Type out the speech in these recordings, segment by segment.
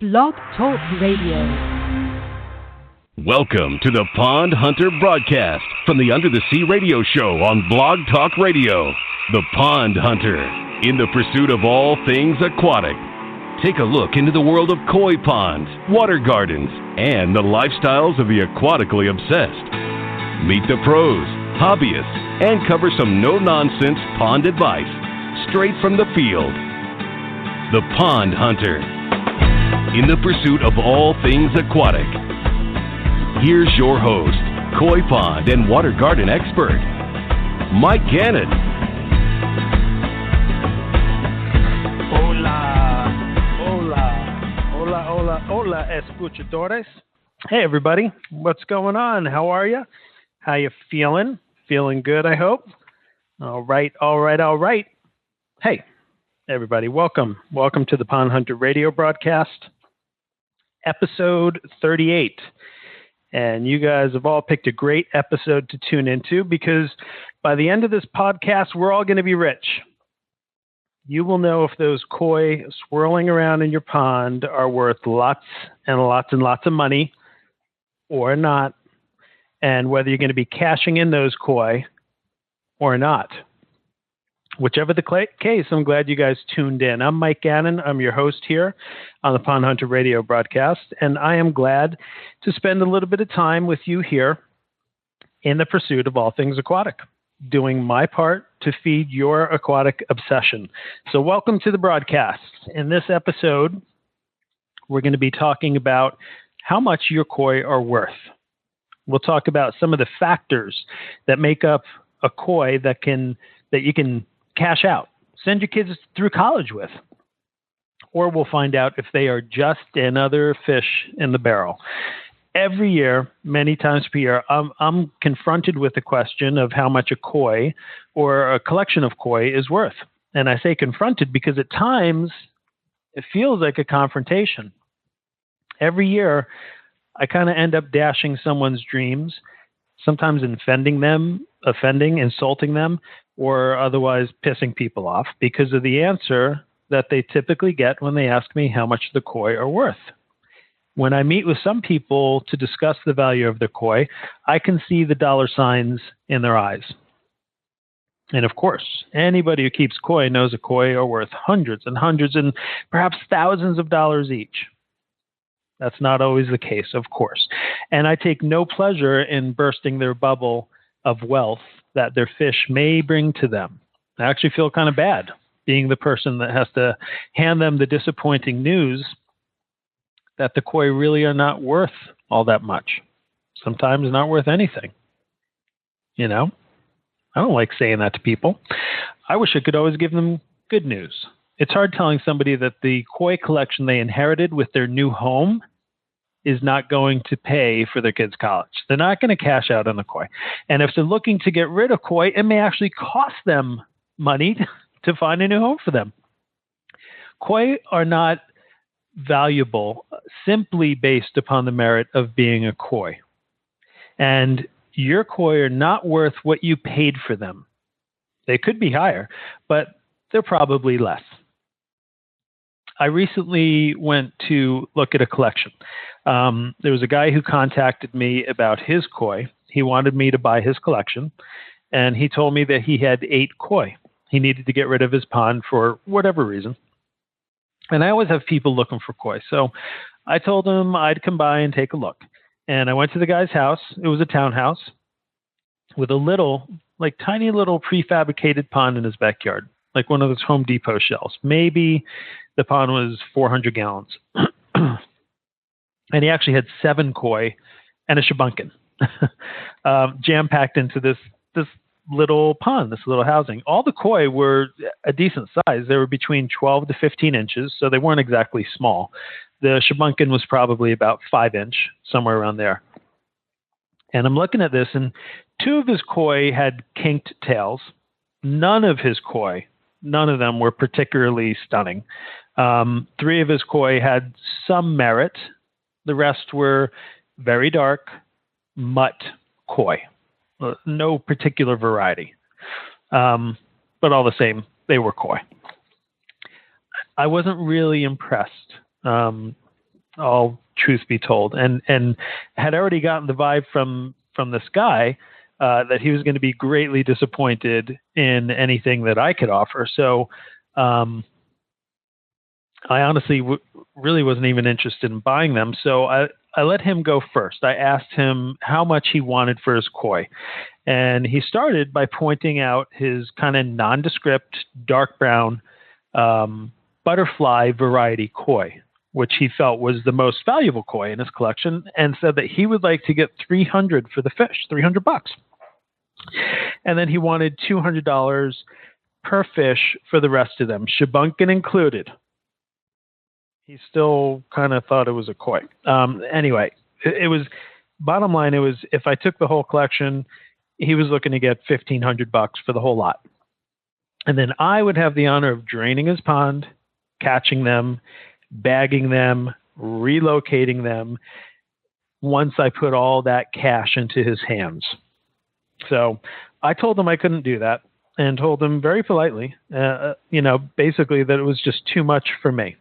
Blog Talk Radio. Welcome to the Pond Hunter broadcast from the Under the Sea radio show on Blog Talk Radio. The Pond Hunter, in the pursuit of all things aquatic. Take a look into the world of koi ponds, water gardens, and the lifestyles of the aquatically obsessed. Meet the pros, hobbyists, and cover some no-nonsense pond advice straight from the field. The Pond Hunter, in the pursuit of all things aquatic. Here's your host, koi pond and water garden expert, Mike Gannon. Hola, escuchadores. Hey, everybody. What's going on? How are you? How you feeling? Feeling good, I hope. All right. Hey, everybody. Welcome to the Pond Hunter radio broadcast, episode 38. And you guys have all picked a great episode to tune into because by the end of this podcast, we're all going to be rich. You will know if those koi swirling around in your pond are worth lots and lots and lots of money or not, and whether you're going to be cashing in those koi or not. Whichever the case, I'm glad you guys tuned in. I'm Mike Gannon. I'm your host here on the Pond Hunter radio broadcast, and I am glad to spend a little bit of time with you here in the pursuit of all things aquatic, doing my part to feed your aquatic obsession. So welcome to the broadcast. In this episode, we're going to be talking about how much your koi are worth. We'll talk about some of the factors that make up a koi that you can cash out, send your kids through college with, or we'll find out if they are just another fish in the barrel. Every year, many times per year, I'm confronted with the question of how much a koi or a collection of koi is worth. And I say confronted because at times it feels like a confrontation. Every year, I kind of end up dashing someone's dreams, sometimes offending, insulting them, or otherwise pissing people off because of the answer that they typically get when they ask me how much the koi are worth. When I meet with some people to discuss the value of their koi, I can see the dollar signs in their eyes. And of course, anybody who keeps koi knows a koi are worth hundreds and hundreds and perhaps thousands of dollars each. That's not always the case, of course. And I take no pleasure in bursting their bubble of wealth that their fish may bring to them. I actually feel kind of bad being the person that has to hand them the disappointing news that the koi really are not worth all that much. Sometimes not worth anything. You know? I don't like saying that to people. I wish I could always give them good news. It's hard telling somebody that the koi collection they inherited with their new home is not going to pay for their kids' college. They're not going to cash out on the koi. And if they're looking to get rid of koi, it may actually cost them money to find a new home for them. Koi are not valuable simply based upon the merit of being a koi. And your koi are not worth what you paid for them. They could be higher, but they're probably less. I recently went to look at a collection. There was a guy who contacted me about his koi. He wanted me to buy his collection, and he told me that he had 8 koi. He needed to get rid of his pond for whatever reason. And I always have people looking for koi. So I told him I'd come by and take a look. And I went to the guy's house. It was a townhouse with a tiny little prefabricated pond in his backyard, like one of those Home Depot shells. Maybe the pond was 400 gallons. And he actually had 7 koi and a shabunkin jam-packed into this little pond, this little housing. All the koi were a decent size. They were between 12 to 15 inches, so they weren't exactly small. The shabunkin was probably about 5-inch, somewhere around there. And I'm looking at this, and 2 of his koi had kinked tails. None of them were particularly stunning. 3 of his koi had some merit. The rest were very dark, mutt koi. No particular variety. But all the same, they were koi. I wasn't really impressed. all truth be told, and had already gotten the vibe from this guy that he was going to be greatly disappointed in anything that I could offer. So I honestly really wasn't even interested in buying them. So I let him go first. I asked him how much he wanted for his koi. And he started by pointing out his kind of nondescript, dark brown butterfly variety koi, which he felt was the most valuable koi in his collection, and said that he would like to get $300 for the fish, $300. And then he wanted $200 per fish for the rest of them, shebunkin included. He still kind of thought it was a koi. Anyway, it was, bottom line, it was, if I took the whole collection, he was looking to get $1,500 for the whole lot. And then I would have the honor of draining his pond, catching them, bagging them, relocating them once I put all that cash into his hands. So I told him I couldn't do that, and told him very politely, basically that it was just too much for me.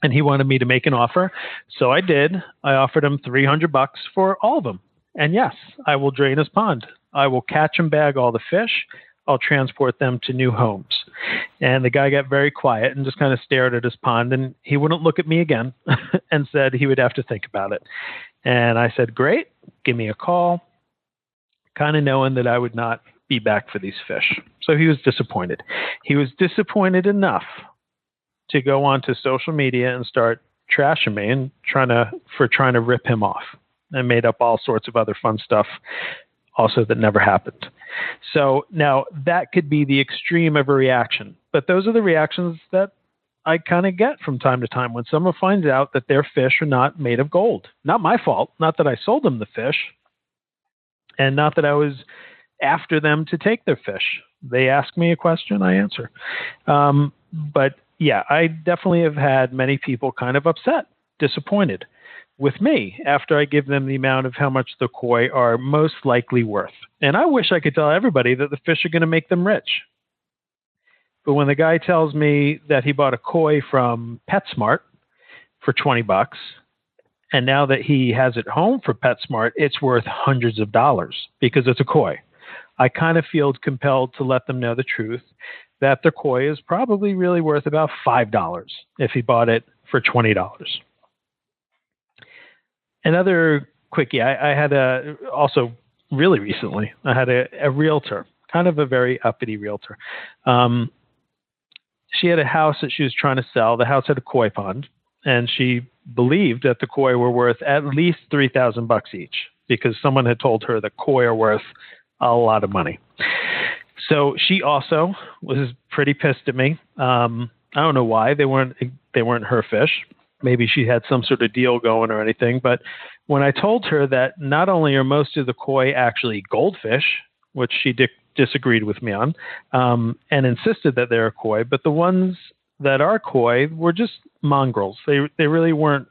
And he wanted me to make an offer. So I did. I offered him $300 for all of them. And yes, I will drain his pond. I will catch and bag all the fish. I'll transport them to new homes. And the guy got very quiet and just kind of stared at his pond, and he wouldn't look at me again and said he would have to think about it. And I said, great, give me a call, kind of knowing that I would not be back for these fish. So he was disappointed. He was disappointed enough to go onto social media and start trashing me and trying to rip him off, and made up all sorts of other fun stuff also that never happened. So now that could be the extreme of a reaction, but those are the reactions that I kind of get from time to time when someone finds out that their fish are not made of gold. Not my fault. Not that I sold them the fish, and not that I was after them to take their fish. They ask me a question, I answer. But yeah, I definitely have had many people kind of upset, disappointed with me after I give them the amount of how much the koi are most likely worth. And I wish I could tell everybody that the fish are going to make them rich. But when the guy tells me that he bought a koi from PetSmart for $20, and now that he has it home for PetSmart, it's worth hundreds of dollars because it's a koi, I kind of feel compelled to let them know the truth, that the koi is probably really worth about $5 if he bought it for $20. Another quickie, I had also really recently, I had a realtor, kind of a very uppity realtor. She had a house that she was trying to sell. The house had a koi pond, and she believed that the koi were worth at least $3,000 each because someone had told her that koi are worth a lot of money. So she also was pretty pissed at me. I don't know why. They weren't her fish. Maybe she had some sort of deal going or anything. But when I told her that not only are most of the koi actually goldfish, which she disagreed with me on, and insisted that they're koi, but the ones that are koi were just mongrels. They really weren't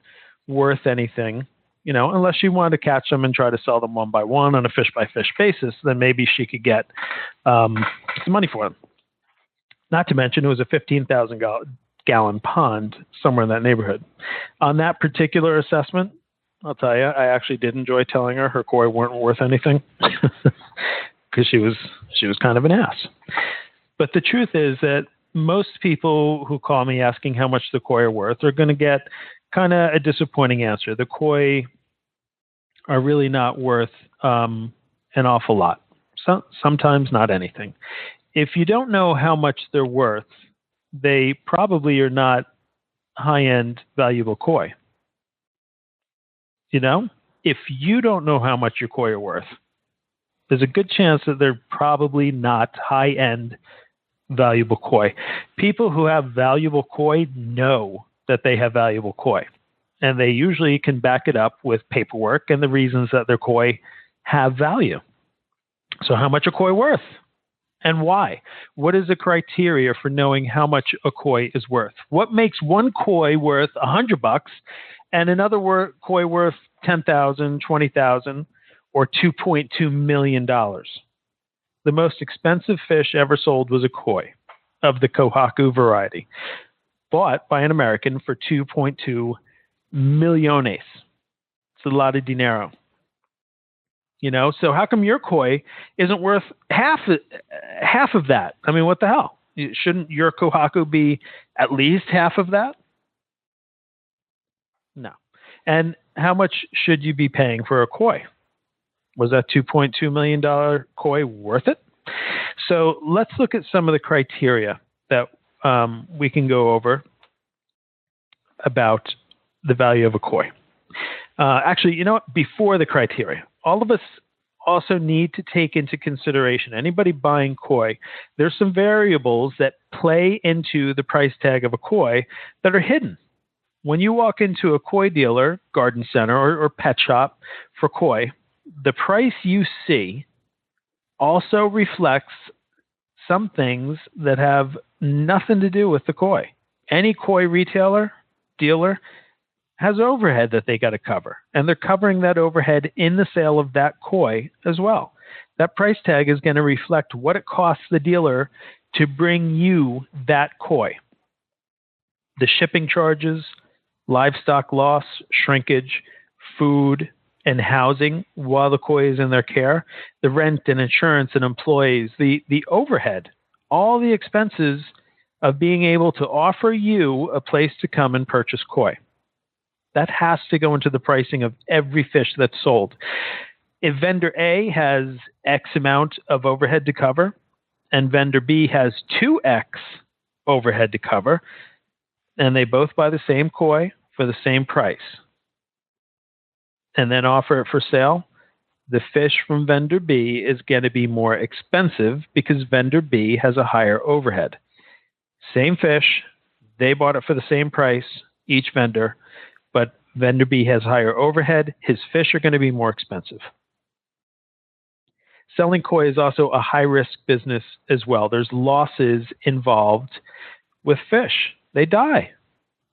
worth anything, unless she wanted to catch them and try to sell them one by one on a fish-by-fish basis, then maybe she could get some money for them. Not to mention it was a 15,000-gallon pond somewhere in that neighborhood. On that particular assessment, I'll tell you, I actually did enjoy telling her koi weren't worth anything because she was kind of an ass. But the truth is that most people who call me asking how much the koi are worth are going to get kind of a disappointing answer. The koi are really not worth an awful lot. Sometimes not anything. If you don't know how much they're worth, they probably are not high-end valuable koi. If you don't know how much your koi are worth, there's a good chance that they're probably not high-end valuable koi. People who have valuable koi know that they have valuable koi, and they usually can back it up with paperwork and the reasons that their koi have value. So how much are koi worth and why? What is the criteria for knowing how much a koi is worth? What makes one koi worth $100 and another koi worth $10,000, $20,000, or $2.2 million? The most expensive fish ever sold was a koi of the Kohaku variety, bought by an American for $2.2 millones. It's a lot of dinero. So how come your koi isn't worth half of that? I mean, what the hell? Shouldn't your kohaku be at least half of that? No. And how much should you be paying for a koi? Was that $2.2 million koi worth it? So let's look at some of the criteria that we can go over about the value of a koi. Actually, you know what? Before the criteria, all of us also need to take into consideration, anybody buying koi, there's some variables that play into the price tag of a koi that are hidden. When you walk into a koi dealer, garden center, or pet shop for koi, the price you see also reflects some things that have nothing to do with the koi. Any koi retailer, dealer, has overhead that they got to cover, and they're covering that overhead in the sale of that koi as well. That price tag is going to reflect what it costs the dealer to bring you that koi. The shipping charges, livestock loss, shrinkage, food, and housing while the koi is in their care, the rent and insurance and employees, the overhead, all the expenses of being able to offer you a place to come and purchase koi. That has to go into the pricing of every fish that's sold. If vendor A has X amount of overhead to cover, and vendor B has 2X overhead to cover, and they both buy the same koi for the same price, and then offer it for sale, the fish from vendor B is going to be more expensive because vendor B has a higher overhead. Same fish, they bought it for the same price, each vendor, but vendor B has higher overhead. His fish are going to be more expensive. Selling koi is also a high-risk business as well. There's losses involved with fish. They die.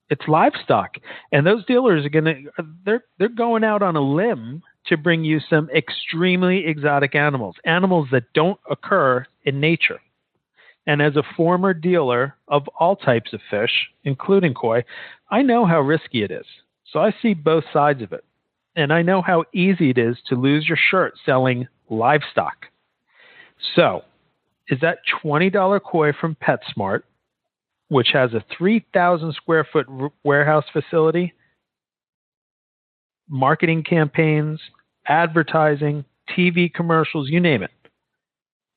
It's livestock. And those dealers are they're going out on a limb to bring you some extremely exotic animals that don't occur in nature. And as a former dealer of all types of fish, including koi, I know how risky it is. So I see both sides of it. And I know how easy it is to lose your shirt selling livestock. So, is that $20 koi from PetSmart, which has a 3,000 square foot warehouse facility, marketing campaigns, advertising, TV commercials, you name it.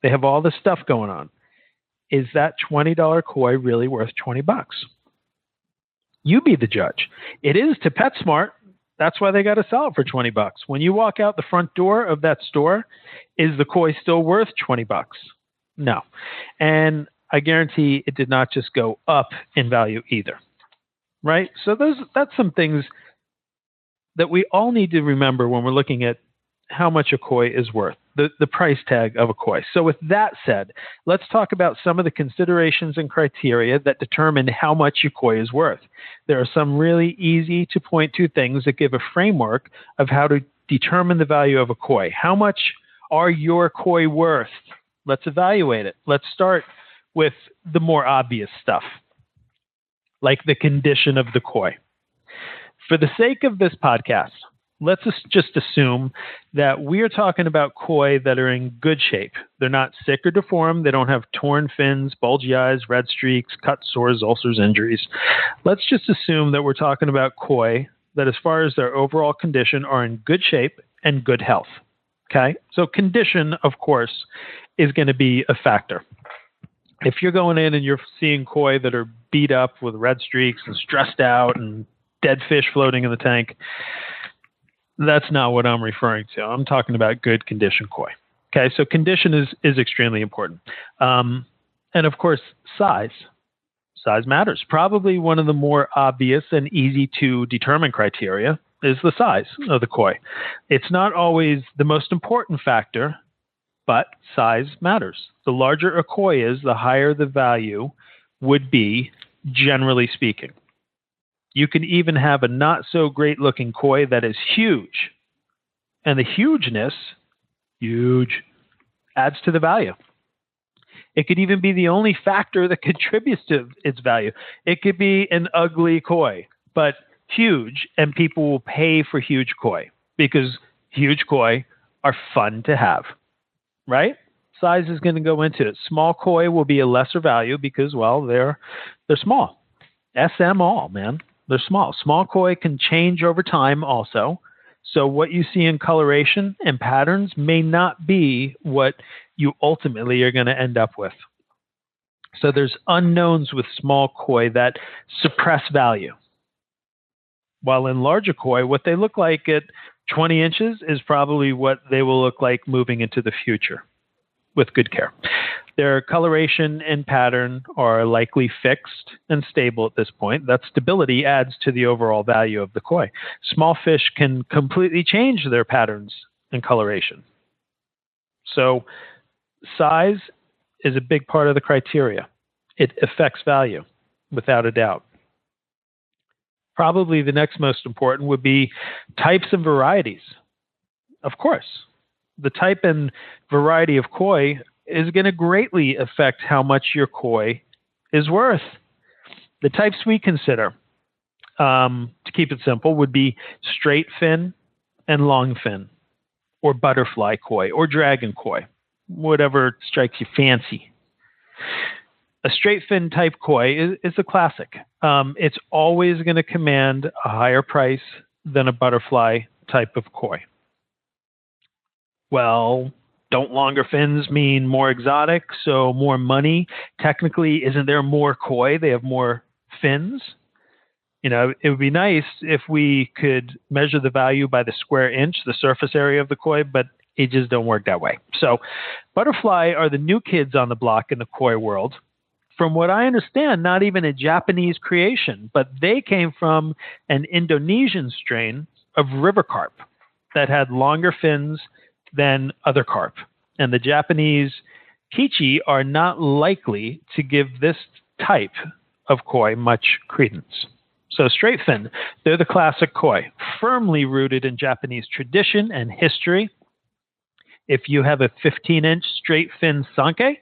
They have all this stuff going on. Is that $20 koi really worth $20? You be the judge. It is to PetSmart. That's why they got to sell it for $20. When you walk out the front door of that store, is the koi still worth $20? No. And I guarantee it did not just go up in value either. Right? So that's some things that we all need to remember when we're looking at how much a koi is worth, the price tag of a koi. So with that said, let's talk about some of the considerations and criteria that determine how much your koi is worth. There are some really easy to point to things that give a framework of how to determine the value of a koi. How much are your koi worth? Let's evaluate it. Let's start with the more obvious stuff, like the condition of the koi. For the sake of this podcast, let's just assume that we are talking about koi that are in good shape. They're not sick or deformed. They don't have torn fins, bulgy eyes, red streaks, cuts, sores, ulcers, injuries. Let's just assume that we're talking about koi that, as far as their overall condition, are in good shape and good health. Okay? So condition, of course, is going to be a factor. If you're going in and you're seeing koi that are beat up with red streaks and stressed out and dead fish floating in the tank, that's not what I'm referring to. I'm talking about good condition koi. Okay, so condition is extremely important. And of course, size. Size matters. Probably one of the more obvious and easy to determine criteria is the size of the koi. It's not always the most important factor, but size matters. The larger a koi is, the higher the value would be, generally speaking. You can even have a not so great looking koi that is huge. And the hugeness, adds to the value. It could even be the only factor that contributes to its value. It could be an ugly koi, but huge, and people will pay for huge koi because huge koi are fun to have, right? Size is going to go into it. Small koi will be a lesser value because, well, they're small. SM all, man. They're small. Small koi can change over time also. So what you see in coloration and patterns may not be what you ultimately are going to end up with. So there's unknowns with small koi that suppress value. While in larger koi, what they look like at 20 inches is probably what they will look like moving into the future with good care. Their coloration and pattern are likely fixed and stable at this point. That stability adds to the overall value of the koi. Small fish can completely change their patterns and coloration. So size is a big part of the criteria. It affects value, without a doubt. Probably the next most important would be types and varieties. Of course, the type and variety of koi is going to greatly affect how much your koi is worth. The types we consider, to keep it simple, would be straight fin and long fin, or butterfly koi, or dragon koi, whatever strikes your fancy. A straight fin type koi is a classic. It's always going to command a higher price than a butterfly type of koi. Well, don't longer fins mean more exotic, so more money? Technically, isn't there more koi? They have more fins. You know, it would be nice if we could measure the value by the square inch, the surface area of the koi, but it just don't work that way. So butterfly are the new kids on the block in the koi world. From what I understand, not even a Japanese creation, but they came from an Indonesian strain of river carp that had longer fins than other carp. And the Japanese kichi are not likely to give this type of koi much credence. So straight fin, they're the classic koi, firmly rooted in Japanese tradition and history. If you have a 15-inch straight fin sanke,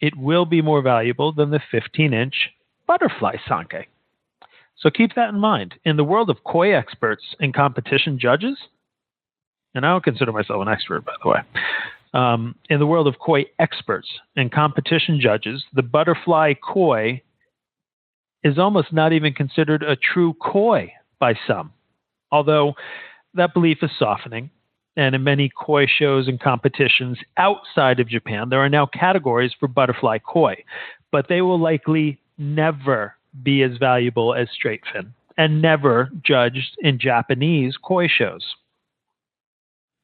it will be more valuable than the 15-inch butterfly sanke. So keep that in mind. In the world of koi experts and competition judges, and I don't consider myself an expert, by the way, in the world of koi experts and competition judges, the butterfly koi is almost not even considered a true koi by some, although that belief is softening. And in many koi shows and competitions outside of Japan, there are now categories for butterfly koi, but they will likely never be as valuable as straight fin and never judged in Japanese koi shows.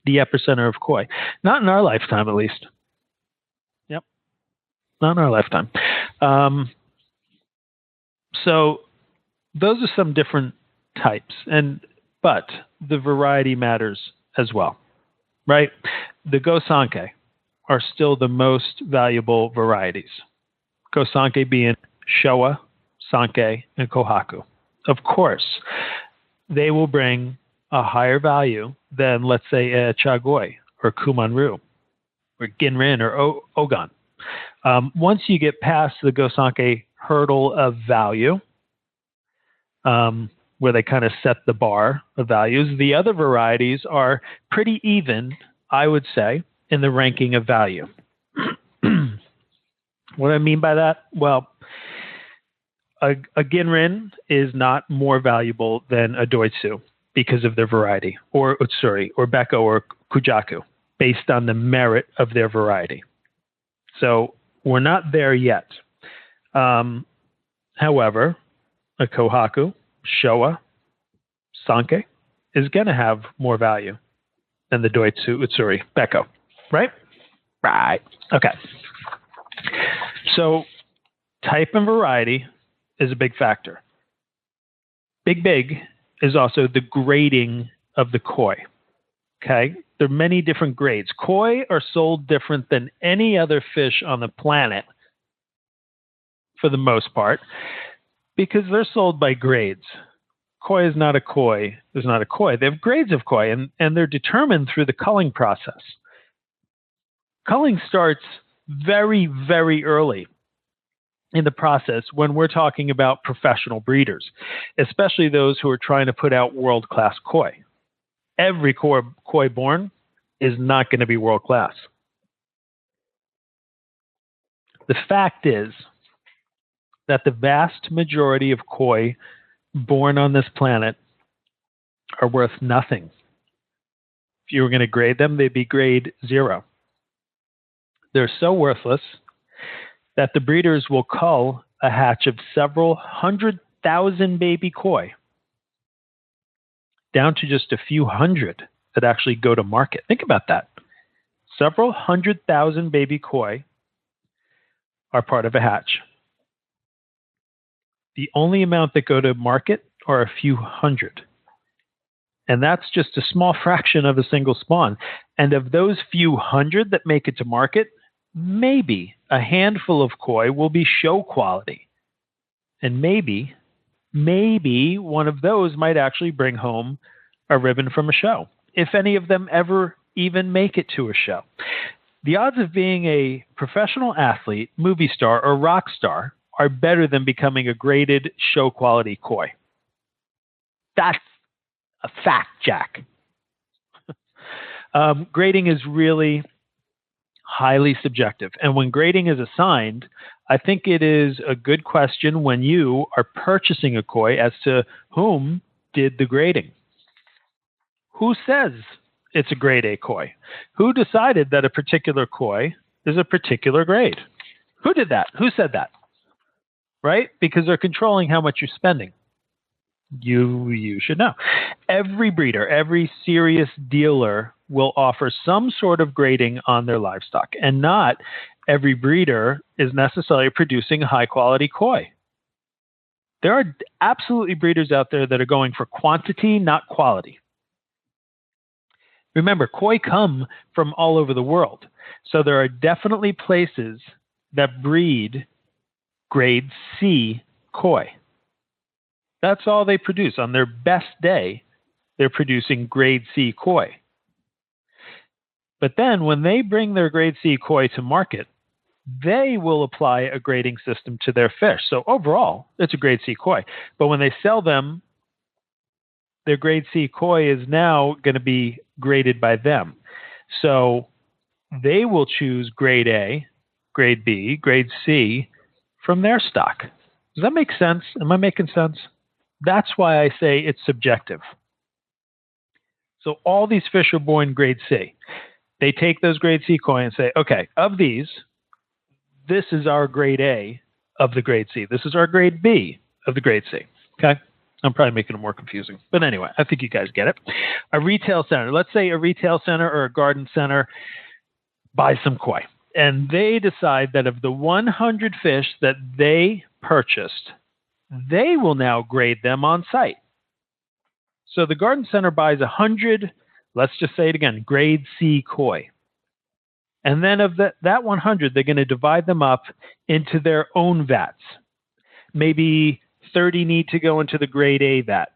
The epicenter of koi. Not in our lifetime, at least. Yep. Not in our lifetime. So those are some different types, but the variety matters as well, right? The Gosanke are still the most valuable varieties. Gosanke being Showa, Sanke, and Kohaku. Of course, they will bring a higher value than, let's say, a Chagoi or Kumanru or Ginrin or Ogan. Once you get past the Gosanke hurdle of value, where they kind of set the bar of values, the other varieties are pretty even, I would say, in the ranking of value. What do I mean by that? Well, a Ginrin is not more valuable than a Doitsu because of their variety, or Utsuri, or Beko, or Kujaku, based on the merit of their variety. So we're not there yet. However, a Kohaku, Showa, Sanke is going to have more value than the Doitsu, Utsuri, Beko, right? Right. Okay. So type and variety is a big factor. Big is also the grading of the koi. Okay? There are many different grades. Koi are sold different than any other fish on the planet for the most part because they're sold by grades. Koi is not a koi. There's not a koi. They have grades of koi, and they're determined through the culling process. Culling starts very, very early. in the process when we're talking about professional breeders, especially those who are trying to put out world-class koi. Every koi born is not going to be world-class. The fact is that the vast majority of koi born on this planet are worth nothing. If you were going to grade them, they'd be grade 0. They're so worthless that the breeders will cull a hatch of several 100,000 baby koi down to just a few hundred that actually go to market. Think about that. Several 100,000 baby koi are part of a hatch. The only amount that go to market are a few hundred. And that's just a small fraction of a single spawn. And of those few hundred that make it to market, maybe a handful of koi will be show quality. And maybe one of those might actually bring home a ribbon from a show, if any of them ever even make it to a show. The odds of being a professional athlete, movie star, or rock star are better than becoming a graded show quality koi. That's a fact, Jack. Grading is really highly subjective. And when grading is assigned, I think it is a good question when you are purchasing a koi as to whom did the grading. Who says it's a grade A koi? Who decided that a particular koi is a particular grade? Who did that? Who said that? Right? Because they're controlling how much you're spending. You should know. Every breeder, every serious dealer will offer some sort of grading on their livestock, and not every breeder is necessarily producing a high-quality koi. There are absolutely breeders out there that are going for quantity, not quality. Remember, koi come from all over the world, so there are definitely places that breed grade C koi. That's all they produce. On their best day, they're producing grade C koi. But then when they bring their grade C koi to market, they will apply a grading system to their fish. So overall, it's a grade C koi. But when they sell them, their grade C koi is now going to be graded by them. So they will choose grade A, grade B, grade C from their stock. Does that make sense? Am I making sense? That's why I say it's subjective. So all these fish are born grade C. They take those grade C koi and say, okay, of these, this is our grade A of the grade C. This is our grade B of the grade C. Okay? I'm probably making it more confusing. But anyway, I think you guys get it. A retail center. Let's say a retail center or a garden center buys some koi. And they decide that of the 100 fish that they purchased, they will now grade them on site. So the garden center buys 100, let's just say it again, grade C koi. And then of that 100, they're going to divide them up into their own vats. Maybe 30 need to go into the grade A vat,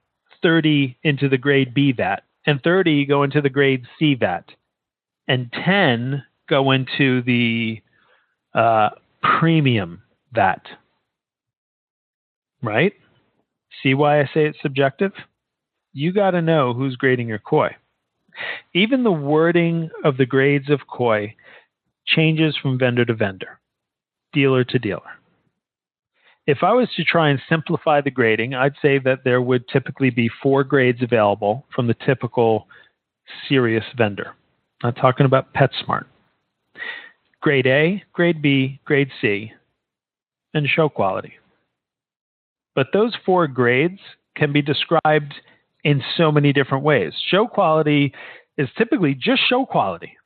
30 into the grade B vat, and 30 go into the grade C vat, and 10 go into the premium vat. Right? See why I say it's subjective? You got to know who's grading your koi. Even the wording of the grades of koi changes from vendor to vendor, dealer to dealer. If I was to try and simplify the grading, I'd say that there would typically be 4 grades available from the typical serious vendor. I'm not talking about PetSmart. Grade A, grade B, grade C, and show quality. But those 4 grades can be described in so many different ways. Show quality is typically just show quality.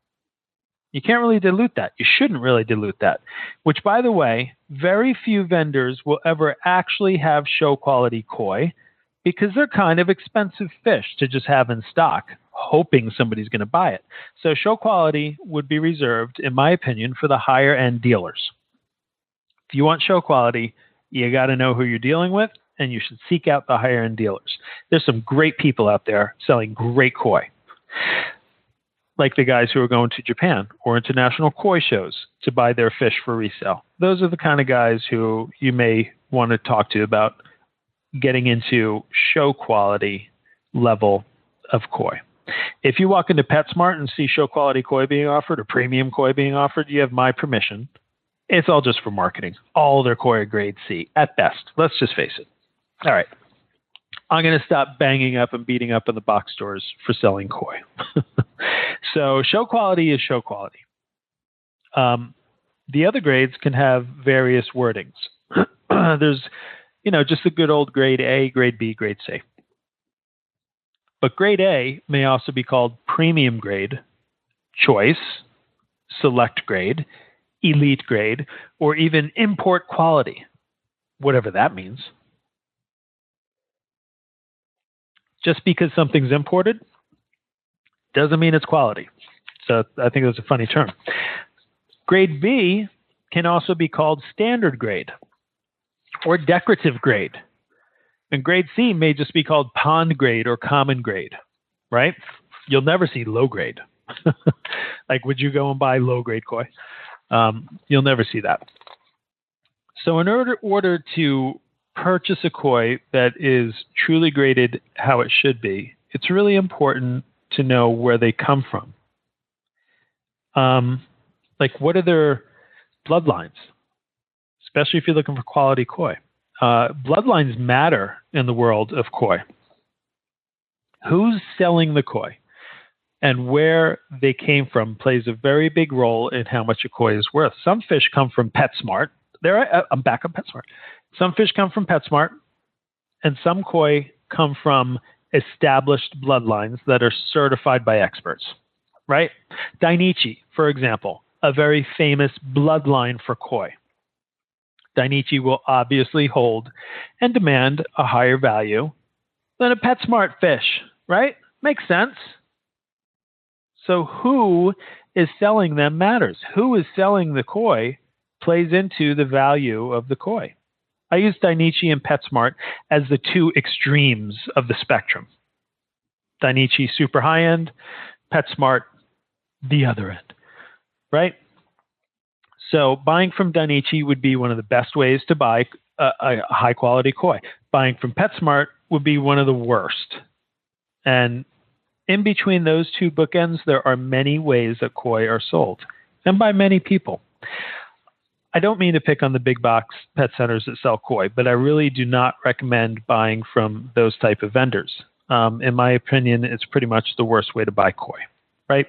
You can't really dilute that. You shouldn't really dilute that. Which, by the way, very few vendors will ever actually have show quality koi because they're kind of expensive fish to just have in stock, hoping somebody's going to buy it. So show quality would be reserved, in my opinion, for the higher end dealers. If you want show quality, you got to know who you're dealing with, and you should seek out the higher end dealers. There's some great people out there selling great koi. like the guys who are going to Japan or international koi shows to buy their fish for resale. Those are the kind of guys who you may want to talk to about getting into show quality level of koi. If you walk into PetSmart and see show quality koi being offered or premium koi being offered, you have my permission. It's all just for marketing. All their koi are grade C at best. Let's just face it. All right. I'm going to stop banging up and beating up in the box stores for selling koi. So show quality is show quality. The other grades can have various wordings. There's, just the good old grade A, grade B, grade C. But grade A may also be called premium grade, choice, select grade, elite grade, or even import quality, whatever that means. Just because something's imported doesn't mean it's quality. So I think that's a funny term. Grade B can also be called standard grade or decorative grade. And grade C may just be called pond grade or common grade, right? You'll never see low grade. Like, would you go and buy low grade koi? You'll never see that. So in order to purchase a koi that is truly graded how it should be, it's really important to know where they come from. Like, what are their bloodlines? Especially if you're looking for quality koi. Bloodlines matter in the world of koi. Who's selling the koi and where they came from plays a very big role in how much a koi is worth. Some fish come from PetSmart. I'm back on PetSmart. Some fish come from PetSmart, and some koi come from established bloodlines that are certified by experts, right? Dainichi, for example, a very famous bloodline for koi. Dainichi will obviously hold and demand a higher value than a PetSmart fish, right? Makes sense. So who is selling them matters. Who is selling the koi plays into the value of the koi. I use Dainichi and PetSmart as the two extremes of the spectrum. Dainichi super high end, PetSmart the other end, right? So buying from Dainichi would be one of the best ways to buy a high quality koi. Buying from PetSmart would be one of the worst. And in between those two bookends, there are many ways that koi are sold, and by many people. I don't mean to pick on the big box pet centers that sell koi, but I really do not recommend buying from those type of vendors. In my opinion, it's pretty much the worst way to buy koi, right?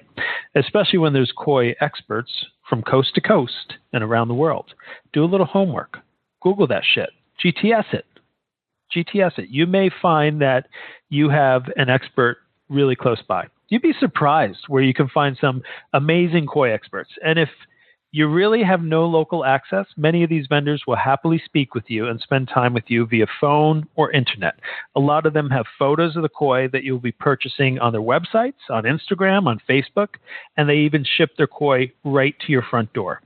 Especially when there's koi experts from coast to coast and around the world. Do a little homework. Google that shit. GTS it. GTS it. You may find that you have an expert really close by. You'd be surprised where you can find some amazing koi experts. And if you really have no local access, many of these vendors will happily speak with you and spend time with you via phone or internet. A lot of them have photos of the koi that you'll be purchasing on their websites, on Instagram, on Facebook, and they even ship their koi right to your front door.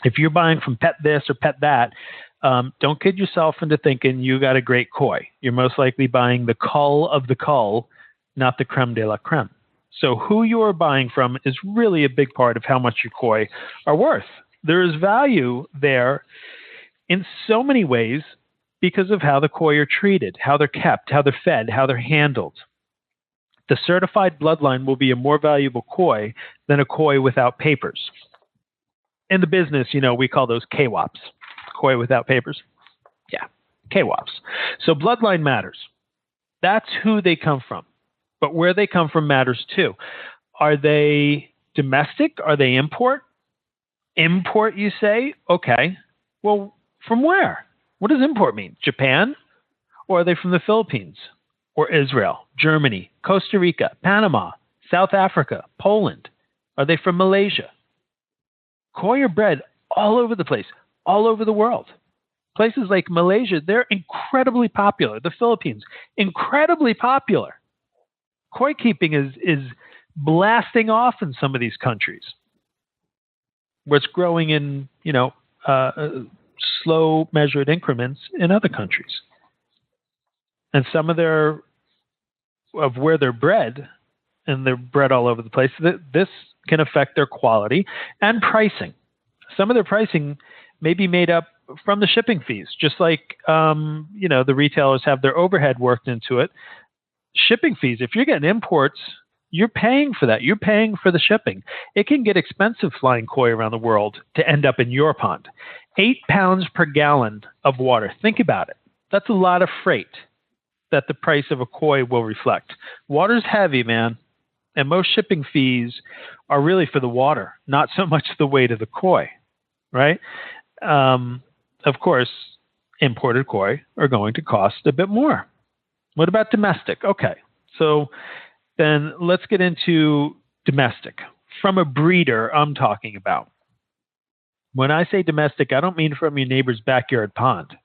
If you're buying from Pet This or Pet That, don't kid yourself into thinking you got a great koi. You're most likely buying the cull of the cull, not the creme de la creme. So who you are buying from is really a big part of how much your koi are worth. There is value there in so many ways because of how the koi are treated, how they're kept, how they're fed, how they're handled. The certified bloodline will be a more valuable koi than a koi without papers. In the business, we call those KWAPs, koi without papers. Yeah, KWAPs. So bloodline matters. That's who they come from. But where they come from matters too. Are they domestic? Are they import? Import, you say? Okay. Well, from where? What does import mean? Japan? Or are they from the Philippines? Or Israel, Germany, Costa Rica, Panama, South Africa, Poland? Are they from Malaysia? Koi are bred all over the place, all over the world. Places like Malaysia, they're incredibly popular. The Philippines, incredibly popular. Koi keeping is blasting off in some of these countries, where it's growing in, slow measured increments in other countries. And some of where they're bred and they're bred all over the place. This can affect their quality and pricing. Some of their pricing may be made up from the shipping fees, just like the retailers have their overhead worked into it. Shipping fees, if you're getting imports, you're paying for that. You're paying for the shipping. It can get expensive flying koi around the world to end up in your pond. 8 pounds per gallon of water. Think about it. That's a lot of freight that the price of a koi will reflect. Water's heavy, man. And most shipping fees are really for the water, not so much the weight of the koi, right? Of course, imported koi are going to cost a bit more. What about domestic? Okay, so then let's get into domestic. From a breeder, I'm talking about. When I say domestic, I don't mean from your neighbor's backyard pond.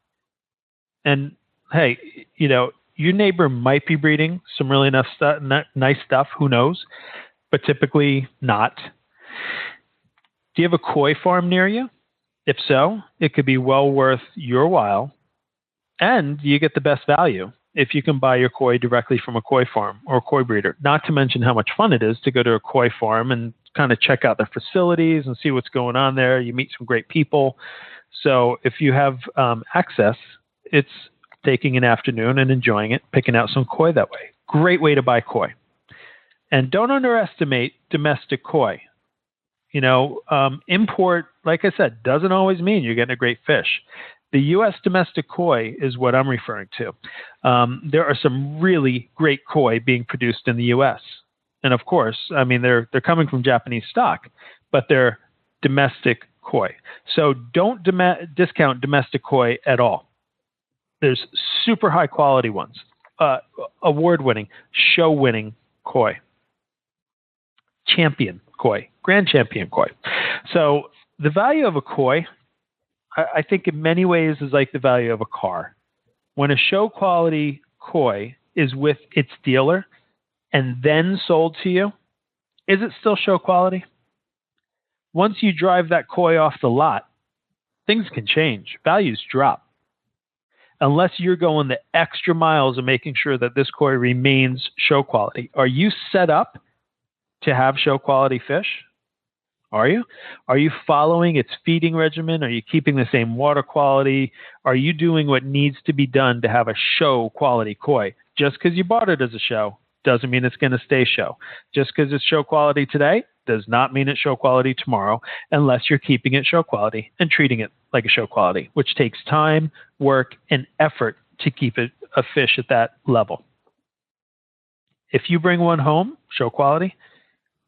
And hey, your neighbor might be breeding some really nice stuff, who knows, but typically not. Do you have a koi farm near you? If so, it could be well worth your while, and you get the best value if you can buy your koi directly from a koi farm or a koi breeder. Not to mention how much fun it is to go to a koi farm and kind of check out their facilities and see what's going on there. You meet some great people. So if you have access, it's taking an afternoon and enjoying it, picking out some koi that way. Great way to buy koi. And don't underestimate domestic koi. Import, like I said, doesn't always mean you're getting a great fish. The U.S. domestic koi is what I'm referring to. There are some really great koi being produced in the U.S. And of course, they're coming from Japanese stock, but they're domestic koi. So don't discount domestic koi at all. There's super high quality ones, award-winning, show-winning koi, champion koi, grand champion koi. So the value of a koi, I think in many ways is like the value of a car. When a show quality koi is with its dealer and then sold to you, is it still show quality? Once you drive that koi off the lot, things can change. Values drop. Unless you're going the extra miles of making sure that this koi remains show quality. Are you set up to have show quality fish? Are you? Are you following its feeding regimen? Are you keeping the same water quality? Are you doing what needs to be done to have a show quality koi? Just because you bought it as a show doesn't mean it's going to stay show. Just because it's show quality today does not mean it's show quality tomorrow, unless you're keeping it show quality and treating it like a show quality, which takes time, work, and effort to keep it a fish at that level. If you bring one home, show quality,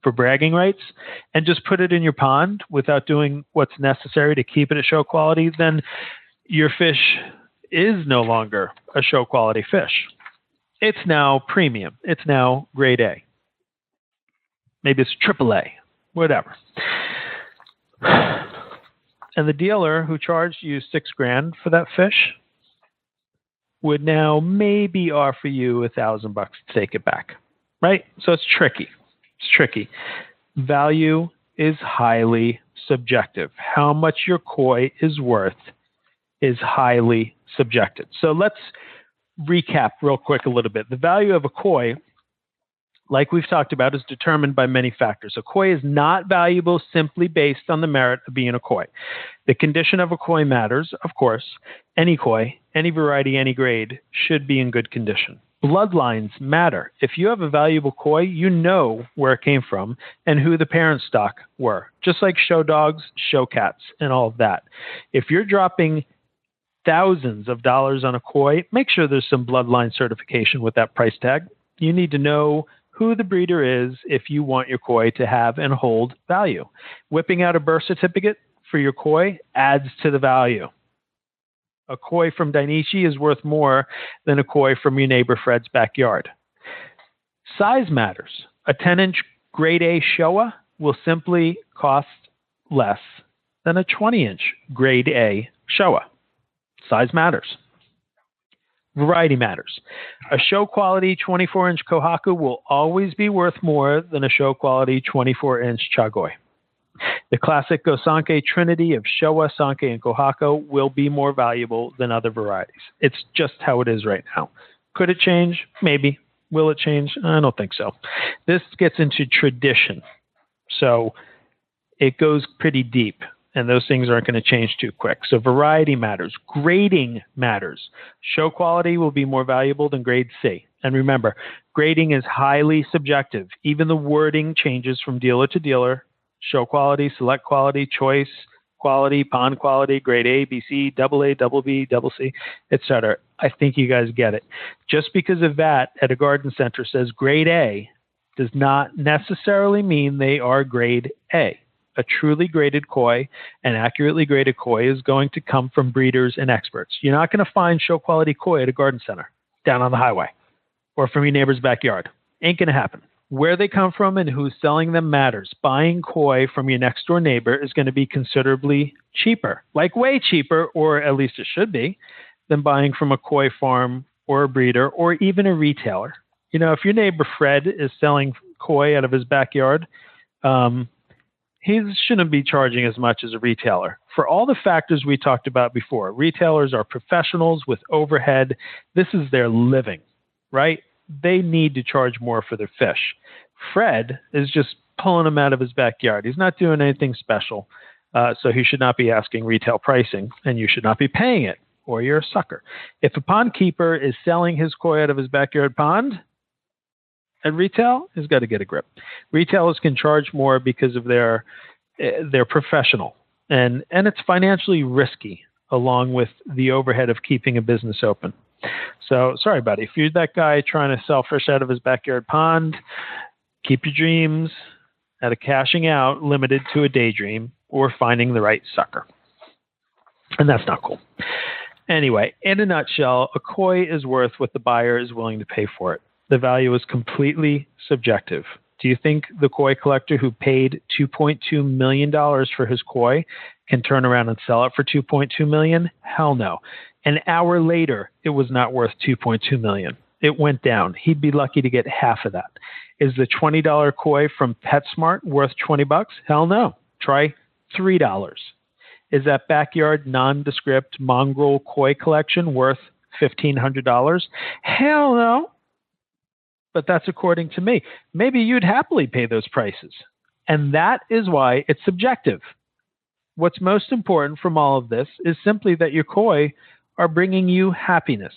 for bragging rights, and just put it in your pond without doing what's necessary to keep it at show quality, then your fish is no longer a show quality fish. It's now premium. It's now grade A. Maybe it's AAA, whatever. And the dealer who charged you $6,000 for that fish would now maybe offer you $1,000 to take it back, right? So it's tricky. It's tricky. Value is highly subjective. How much your koi is worth is highly subjective. So let's recap real quick a little bit. The value of a koi, like we've talked about, is determined by many factors. A koi is not valuable simply based on the merit of being a koi. The condition of a koi matters, of course. Any koi, any variety, any grade should be in good condition. Bloodlines matter. If you have a valuable koi, you know where it came from and who the parent stock were, just like show dogs, show cats, and all of that. If you're dropping thousands of dollars on a koi, make sure there's some bloodline certification with that price tag. You need to know who the breeder is if you want your koi to have and hold value. Whipping out a birth certificate for your koi adds to the value. A koi from Dainichi is worth more than a koi from your neighbor Fred's backyard. Size matters. A 10-inch grade A Showa will simply cost less than a 20-inch grade A Showa. Size matters. Variety matters. A show quality 24-inch Kohaku will always be worth more than a show quality 24-inch Chagoi. The classic Gosanke trinity of Showa, Sanke, and Kohaku will be more valuable than other varieties. It's just how it is right now. Could it change? Maybe. Will it change? I don't think so. This gets into tradition. So it goes pretty deep, and those things aren't going to change too quick. So variety matters. Grading matters. Show quality will be more valuable than grade C. And remember, grading is highly subjective. Even the wording changes from dealer to dealer. Show quality, select quality, choice quality, pond quality, grade A, B, C, double A, double B, double C, etc. I think you guys get it. Just because a vat at a garden center says grade A does not necessarily mean they are grade A. A truly graded koi, an accurately graded koi, is going to come from breeders and experts. You're not going to find show quality koi at a garden center down on the highway or from your neighbor's backyard. Ain't going to happen. Where they come from and who's selling them matters. Buying koi from your next door neighbor is going to be considerably cheaper, like way cheaper, or at least it should be, than buying from a koi farm or a breeder or even a retailer. You know, if your neighbor Fred is selling koi out of his backyard, he shouldn't be charging as much as a retailer. For all the factors we talked about before, retailers are professionals with overhead. This is their living, right? They need to charge more for their fish. Fred is just pulling them out of his backyard. He's not doing anything special, so he should not be asking retail pricing, and you should not be paying it, or you're a sucker. If a pond keeper is selling his koi out of his backyard pond at retail, he's got to get a grip. Retailers can charge more because of they're professional, and it's financially risky, along with the overhead of keeping a business open. So, sorry, buddy. If you're that guy trying to sell fish out of his backyard pond, keep your dreams out of cashing out limited to a daydream or finding the right sucker. And that's not cool. Anyway, in a nutshell, a koi is worth what the buyer is willing to pay for it. The value is completely subjective. Do you think the koi collector who paid $2.2 million for his koi can turn around and sell it for $2.2 million? Hell no. An hour later, it was not worth $2.2 million. It went down. He'd be lucky to get half of that. Is the $20 koi from PetSmart worth $20? Hell no. Try $3. Is that backyard nondescript mongrel koi collection worth $1,500? Hell no. But that's according to me. Maybe you'd happily pay those prices. And that is why it's subjective. What's most important from all of this is simply that your koi are bringing you happiness.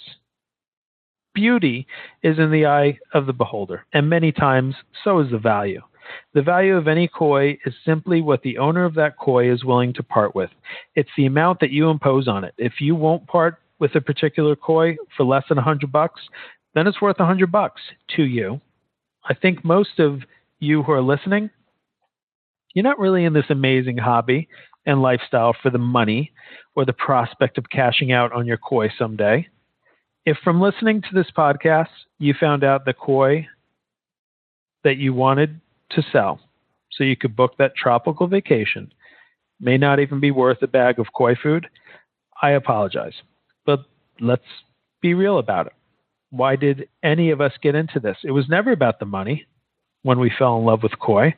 Beauty is in the eye of the beholder, and many times so is the value. The value of any koi is simply what the owner of that koi is willing to part with. It's the amount that you impose on it. If you won't part with a particular koi for less than $100, then it's worth $100 to you. I think most of you who are listening, you're not really in this amazing hobby and lifestyle for the money or the prospect of cashing out on your koi someday. If from listening to this podcast, you found out the koi that you wanted to sell so you could book that tropical vacation may not even be worth a bag of koi food, I apologize. But let's be real about it. Why did any of us get into this? It was never about the money when we fell in love with koi.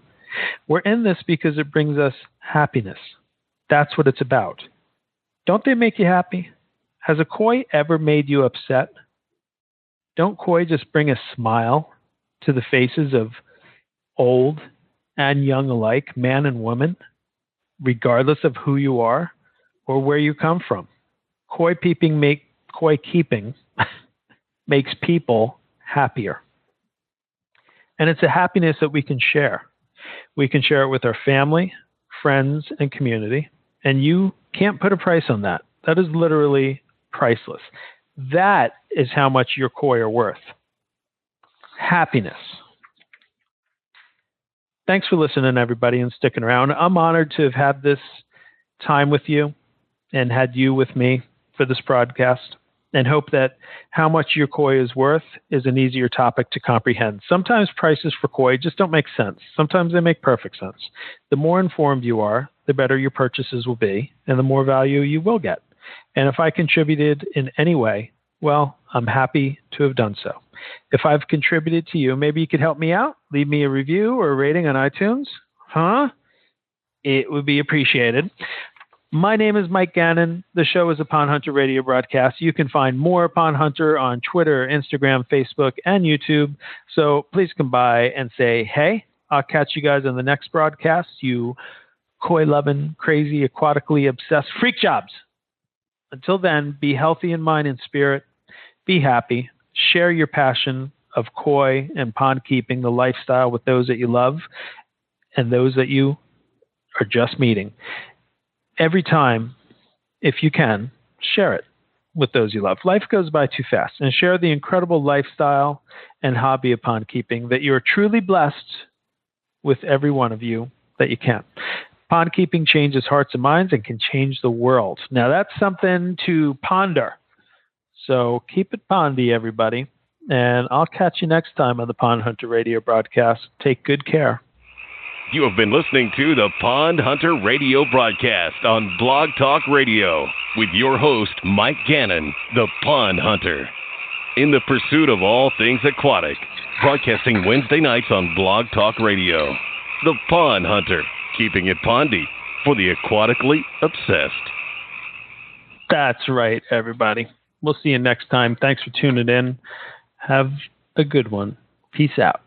We're in this because it brings us happiness. That's what it's about. Don't they make you happy? Has a koi ever made you upset? Don't koi just bring a smile to the faces of old and young alike, man and woman, regardless of who you are or where you come from? Koi keeping makes people happier. And it's a happiness that we can share. We can share it with our family, friends, and community. And you can't put a price on that. That is literally priceless. That is how much your koi are worth. Happiness. Thanks for listening, everybody, and sticking around. I'm honored to have had this time with you and had you with me for this broadcast, and hope that how much your koi is worth is an easier topic to comprehend. Sometimes prices for koi just don't make sense. Sometimes they make perfect sense. The more informed you are, the better your purchases will be, and the more value you will get. And if I contributed in any way, well, I'm happy to have done so. If I've contributed to you, maybe you could help me out. Leave me a review or a rating on iTunes. It would be appreciated. My name is Mike Gannon. The show is a Pond Hunter radio broadcast. You can find more Pond Hunter on Twitter, Instagram, Facebook, and YouTube. So please come by and say, hey, I'll catch you guys on the next broadcast, you koi-loving, crazy, aquatically obsessed freak jobs. Until then, be healthy in mind and spirit. Be happy. Share your passion of koi and pond keeping, the lifestyle, with those that you love and those that you are just meeting. Every time, if you can, share it with those you love. Life goes by too fast, and share the incredible lifestyle and hobby of pond keeping that you are truly blessed with, every one of you that you can. Pond keeping changes hearts and minds and can change the world. Now, that's something to ponder. So keep it pondy, everybody. And I'll catch you next time on the Pond Hunter radio broadcast. Take good care. You have been listening to the Pond Hunter radio broadcast on Blog Talk Radio with your host, Mike Gannon, the Pond Hunter. In the pursuit of all things aquatic, broadcasting Wednesday nights on Blog Talk Radio. The Pond Hunter, keeping it pondy for the aquatically obsessed. That's right, everybody. We'll see you next time. Thanks for tuning in. Have a good one. Peace out.